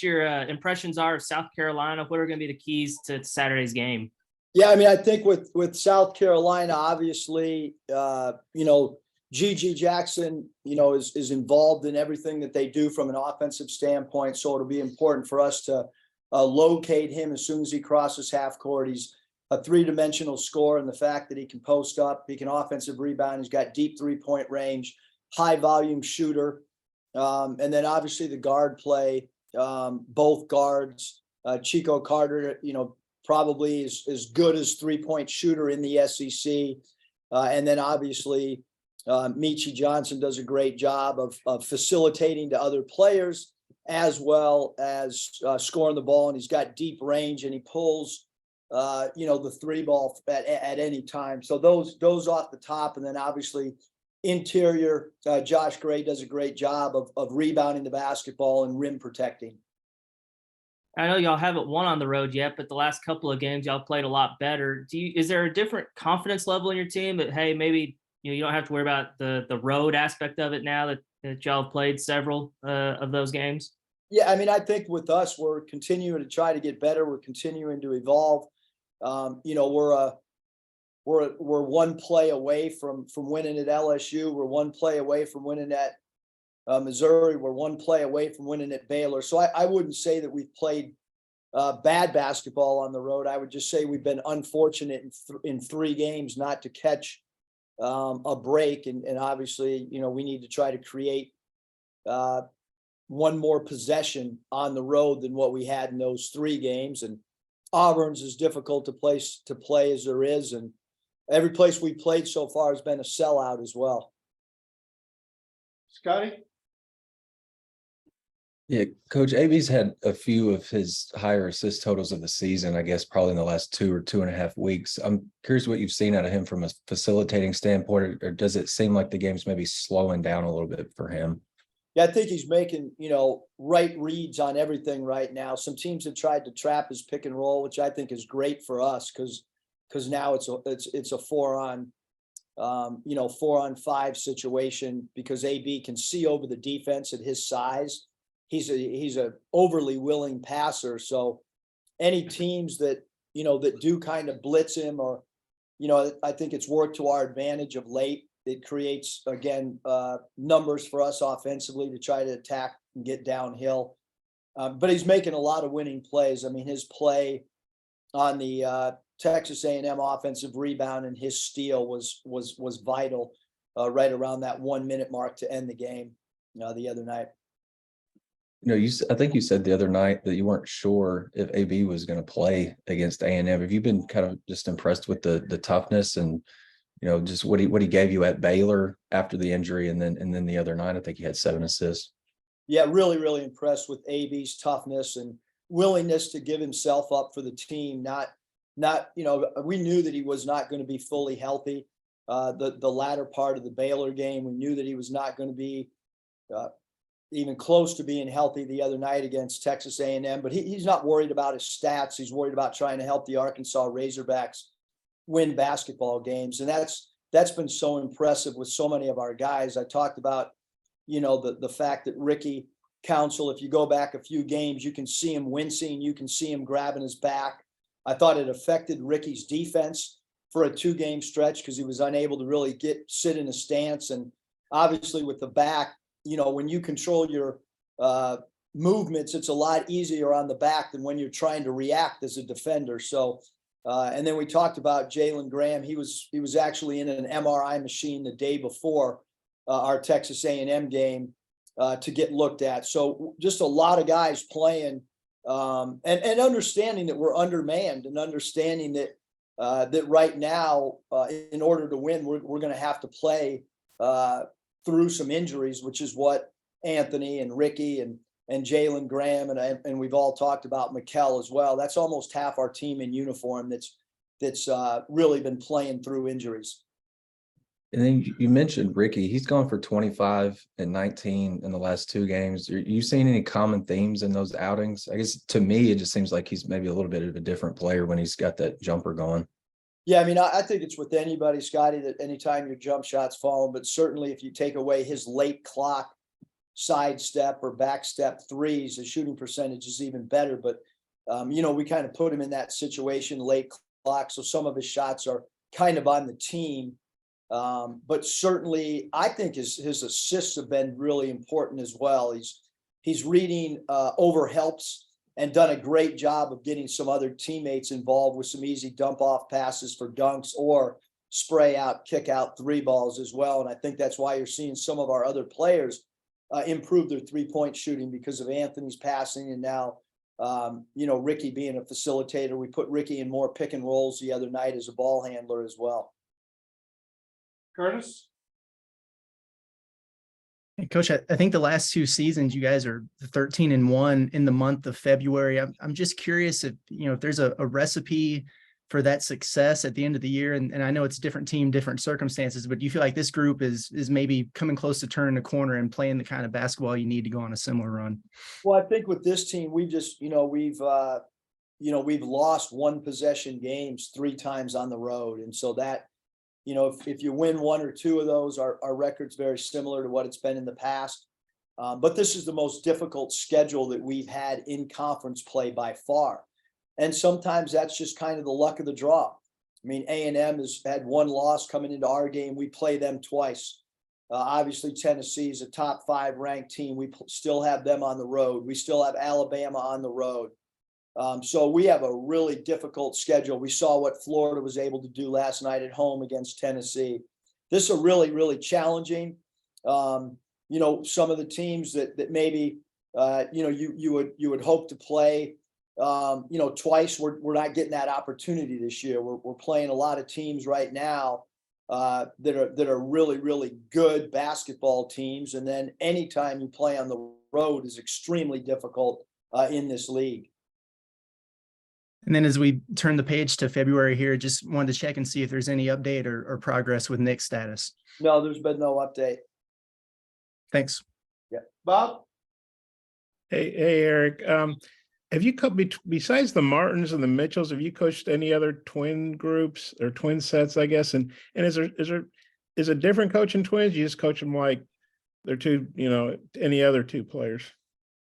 your impressions are of South Carolina? What are going to be the keys to Saturday's game? Yeah, I mean, I think with South Carolina, obviously, Gigi Jackson, is involved in everything that they do from an offensive standpoint. So it'll be important for us to locate him as soon as he crosses half court. He's a three-dimensional scorer, and the fact that he can post up, he can offensive rebound, he's got deep three-point range, high volume shooter. And then obviously the guard play, both guards, Chico Carter, probably is as good as three-point shooter in the SEC. And then obviously Michi Johnson does a great job of facilitating to other players as well as scoring the ball. And he's got deep range, and he pulls, the three ball at any time. So those off the top. And then obviously interior, Josh Gray does a great job of rebounding the basketball and rim protecting. I know y'all haven't won on the road yet, but the last couple of games y'all played a lot better. Is there a different confidence level in your team that, hey, maybe you don't have to worry about the road aspect of it now that y'all have played several of those games? Yeah, I mean, I think with us, we're continuing to try to get better. We're continuing to evolve. We're one play away from winning at LSU. We're one play away from winning at Missouri. We're one play away from winning at Baylor. So I wouldn't say that we've played bad basketball on the road. I would just say we've been unfortunate in 3 games not to catch a break. And obviously, we need to try to create one more possession on the road than what we had in those 3 games. And Auburn's as difficult a place to play as there is. And every place we played so far has been a sellout as well. Scotty? Yeah, Coach, AB's had a few of his higher assist totals of the season, I guess, probably in the last 2 or 2.5 weeks. I'm curious what you've seen out of him from a facilitating standpoint, or does it seem like the game's maybe slowing down a little bit for him? Yeah, I think he's making, right reads on everything right now. Some teams have tried to trap his pick and roll, which I think is great for us because now it's a 4-on-5 situation, because AB can see over the defense at his size. He's a overly willing passer. So any teams that do kind of blitz him, or, I think it's worked to our advantage of late. It creates, again, numbers for us offensively to try to attack and get downhill. But he's making a lot of winning plays. I mean, his play on the Texas A&M offensive rebound and his steal was vital right around that 1-minute mark to end the game the other night. I think you said the other night that you weren't sure if AB was going to play against A&M. Have you been kind of just impressed with the toughness and, just what he gave you at Baylor after the injury, and then the other night, I think he had 7 assists. Yeah, really, really impressed with AB's toughness and willingness to give himself up for the team. We knew that he was not going to be fully healthy. The latter part of the Baylor game, we knew that he was not going to be even close to being healthy the other night against Texas A&M. But he's not worried about his stats. He's worried about trying to help the Arkansas Razorbacks win basketball games. And that's been so impressive with so many of our guys. I talked about, the fact that Ricky Council, if you go back a few games, you can see him wincing. You can see him grabbing his back. I thought it affected Ricky's defense for a 2-game stretch because he was unable to really sit in a stance. And obviously with the back, when you control your movements, it's a lot easier on the back than when you're trying to react as a defender. So, and then we talked about Jalen Graham. He was actually in an MRI machine the day before our Texas A&M game to get looked at. So just a lot of guys playing and understanding that we're undermanned, and understanding that that right now, in order to win, we're going to have to play through some injuries, which is what Anthony and Ricky and Jalen Graham and we've all talked about Mikal as well. That's almost half our team in uniform that's really been playing through injuries. And then you mentioned Ricky. He's gone for 25 and 19 in the last 2 games. Are you seeing any common themes in those outings? I guess to me, it just seems like he's maybe a little bit of a different player when he's got that jumper going. Yeah, I mean, I think it's with anybody, Scotty, that anytime your jump shot's falling, but certainly if you take away his late clock sidestep or backstep threes, the shooting percentage is even better. But, we kind of put him in that situation late clock. So some of his shots are kind of on the team. But certainly I think his assists have been really important as well. He's reading over helps and done a great job of getting some other teammates involved with some easy dump off passes for dunks or spray out, kick out three balls as well. And I think that's why you're seeing some of our other players improve their 3-point shooting because of Anthony's passing. And now, Ricky being a facilitator, we put Ricky in more pick and rolls the other night as a ball handler as well. Curtis? Hey, Coach, I think the last 2 seasons you guys are 13-1 in the month of February. I'm just curious if there's a recipe for that success at the end of the year. And I know it's a different team, different circumstances, but do you feel like this group is maybe coming close to turning the corner and playing the kind of basketball you need to go on a similar run? Well, I think with this team, we just, we've lost one possession games 3 times on the road. And so that, if you win 1 or 2 of those, our record's very similar to what it's been in the past. But this is the most difficult schedule that we've had in conference play by far. And sometimes that's just kind of the luck of the draw. I mean, A&M has had 1 loss coming into our game. We play them twice. Obviously, Tennessee is a top 5 ranked team. We still have them on the road. We still have Alabama on the road. So we have a really difficult schedule. We saw what Florida was able to do last night at home against Tennessee. This is really, really challenging. Some of the teams that maybe, you would hope to play, twice. We're not getting that opportunity this year. We're playing a lot of teams right now that are really, really good basketball teams. And then anytime you play on the road is extremely difficult in this league. And then as we turn the page to February here, just wanted to check and see if there's any update or progress with Nick's status. No, there's been no update. Thanks. Yeah. Bob? Hey, Eric. Have you besides the Martins and the Mitchells, have you coached any other twin groups or twin sets, I guess? And is a different coach in twins? You just coach them like they're two, any other 2 players?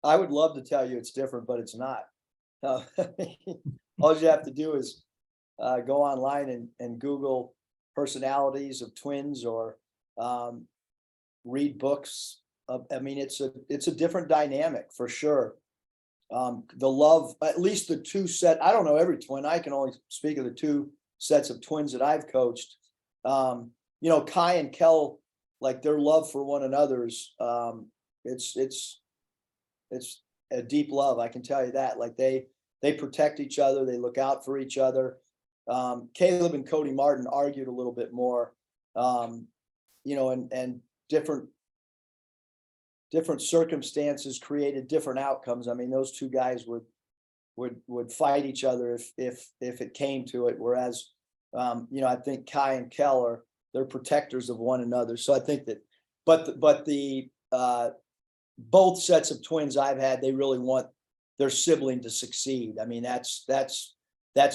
I would love to tell you it's different, but it's not. All you have to do is go online and Google personalities of twins or read books. It's a different dynamic for sure. The love, at least the 2 set, I don't know every twin. I can only speak of the 2 sets of twins that I've coached. Kai and Kel, like their love for one another's, it's a deep love. I can tell you that. Like they protect each other. They look out for each other. Caleb and Cody Martin argued a little bit more, and different circumstances created different outcomes. I mean, those 2 guys would fight each other if it came to it. Whereas, I think Kai and Kel they're protectors of one another. So I think that, but the both sets of twins I've had, they really want their sibling to succeed. I mean, that's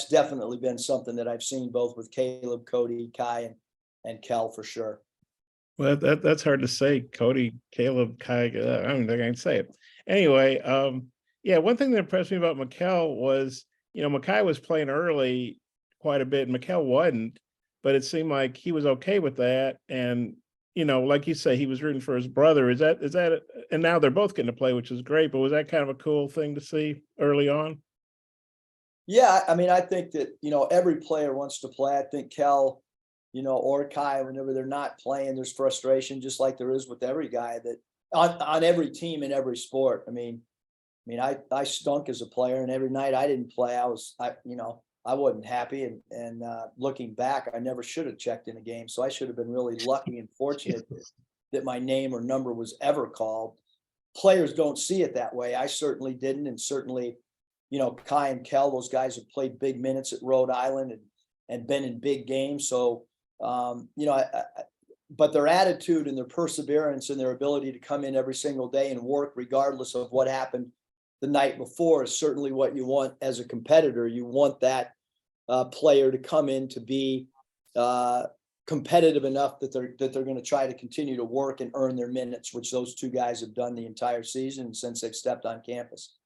definitely been something that I've seen both with Caleb, Cody, Kai, and Kel for sure. Well, that's hard to say. Cody, Caleb, Kai, I don't think I can say it. Anyway, one thing that impressed me about Mikal was, Makai was playing early quite a bit, and Mikal wasn't, but it seemed like he was okay with that. And, like you say, he was rooting for his brother. Is that, and now they're both getting to play, which is great, but was that kind of a cool thing to see early on? Yeah, I mean, I think that, every player wants to play. I think Kel, or Kai, whenever they're not playing, there's frustration, just like there is with every guy that on every team in every sport. I stunk as a player, and every night I didn't play, I wasn't happy. And looking back, I never should have checked in a game. So I should have been really lucky and fortunate that my name or number was ever called. Players don't see it that way. I certainly didn't. And certainly, Kai and Kel, those guys have played big minutes at Rhode Island and been in big games. So, but their attitude and their perseverance and their ability to come in every single day and work regardless of what happened the night before is certainly what you want as a competitor. You want that player to come in to be competitive enough that they're going to try to continue to work and earn their minutes, which those two guys have done the entire season since they've stepped on campus.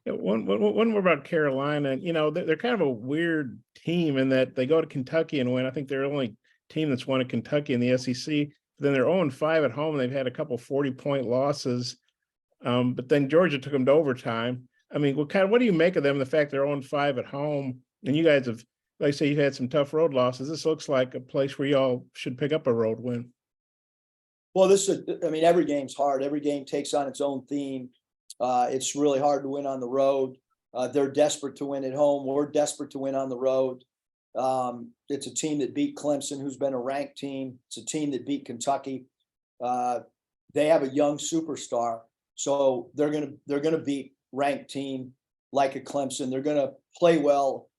Yeah, one more about Carolina. You know, they're kind of a weird team in that they go to Kentucky and win. I think they're the only team that's won at Kentucky in the SEC. Then they're 0-5 at home. They've had a couple 40-point losses, but then Georgia took them to overtime. I mean, what do you make of them? The fact they're 0-5 at home, and you guys have, like I say, you've had some tough road losses. This looks like a place where y'all should pick up a road win. Well, I mean, every game's hard. Every game takes on its own theme. It's really hard to win on the road. They're desperate to win at home. We're desperate to win on the road. It's a team that beat Clemson, who's been a ranked team. It's a team that beat Kentucky. They have a young superstar, so they're gonna beat ranked team like a Clemson. They're gonna play well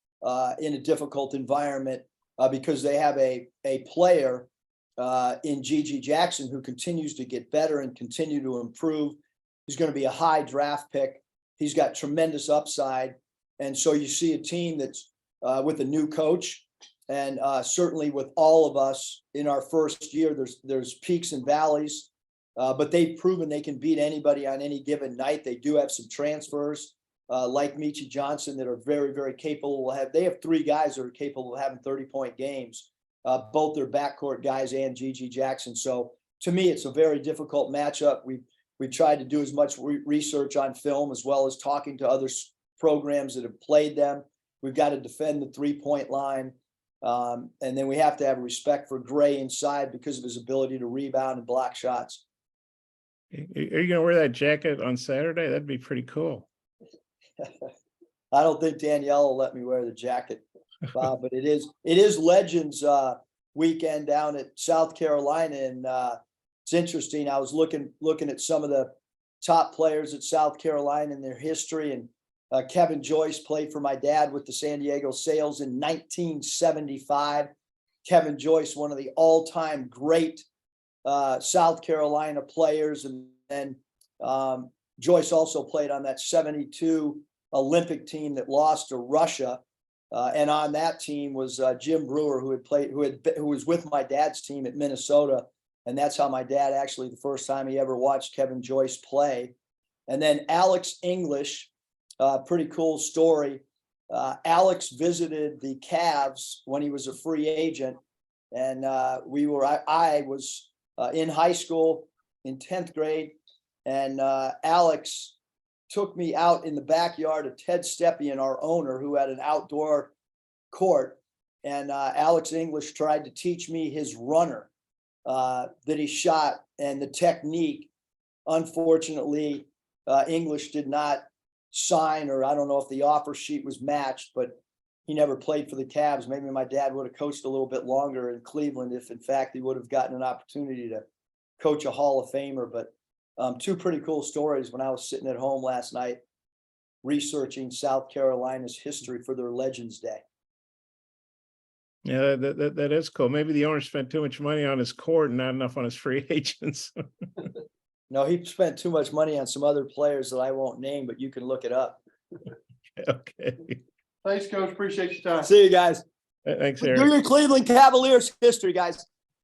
in a difficult environment because they have a player in Gigi Jackson who continues to get better and continue to improve. He's going to be a high draft pick. He's got tremendous upside. And so you see a team that's with a new coach, and certainly with all of us in our first year, there's peaks and valleys, but they've proven they can beat anybody on any given night. They do have some transfers like Michi Johnson that are very, very capable. They have 3 guys that are capable of having 30-point games, both their backcourt guys and Gigi Jackson. So to me, it's a very difficult matchup. We tried to do as much research on film as well as talking to other programs that have played them. We've got to defend the 3-point line. And then we have to have respect for Gray inside because of his ability to rebound and block shots. Are you going to wear that jacket on Saturday? That'd be pretty cool. I don't think Danielle will let me wear the jacket, Bob, but it is Legends weekend down at South Carolina. And it's interesting. I was looking at some of the top players at South Carolina and their history. And Kevin Joyce played for my dad with the San Diego Sails in 1975. Kevin Joyce, one of the all-time great South Carolina players. And then Joyce also played on that 72 Olympic team that lost to Russia. And on that team was Jim Brewer, who was with my dad's team at Minnesota. And that's how my dad actually, the first time he ever watched Kevin Joyce play. And then Alex English, pretty cool story. Alex visited the Cavs when he was a free agent. And I was in high school in 10th grade. And Alex took me out in the backyard of Ted Stepien, our owner, who had an outdoor court. And Alex English tried to teach me his runner that he shot and the technique. Unfortunately, English did not sign, or I don't know if the offer sheet was matched, but he never played for the Cavs. Maybe my dad would have coached a little bit longer in Cleveland if, in fact, he would have gotten an opportunity to coach a Hall of Famer. But 2 pretty cool stories when I was sitting at home last night researching South Carolina's history for their Legends Day. Yeah, that is cool. Maybe the owner spent too much money on his court and not enough on his free agents. No, he spent too much money on some other players that I won't name, but you can look it up. Okay. Thanks, Coach. Appreciate your time. See you guys. Thanks, Do Eric. your Cleveland Cavaliers history, guys.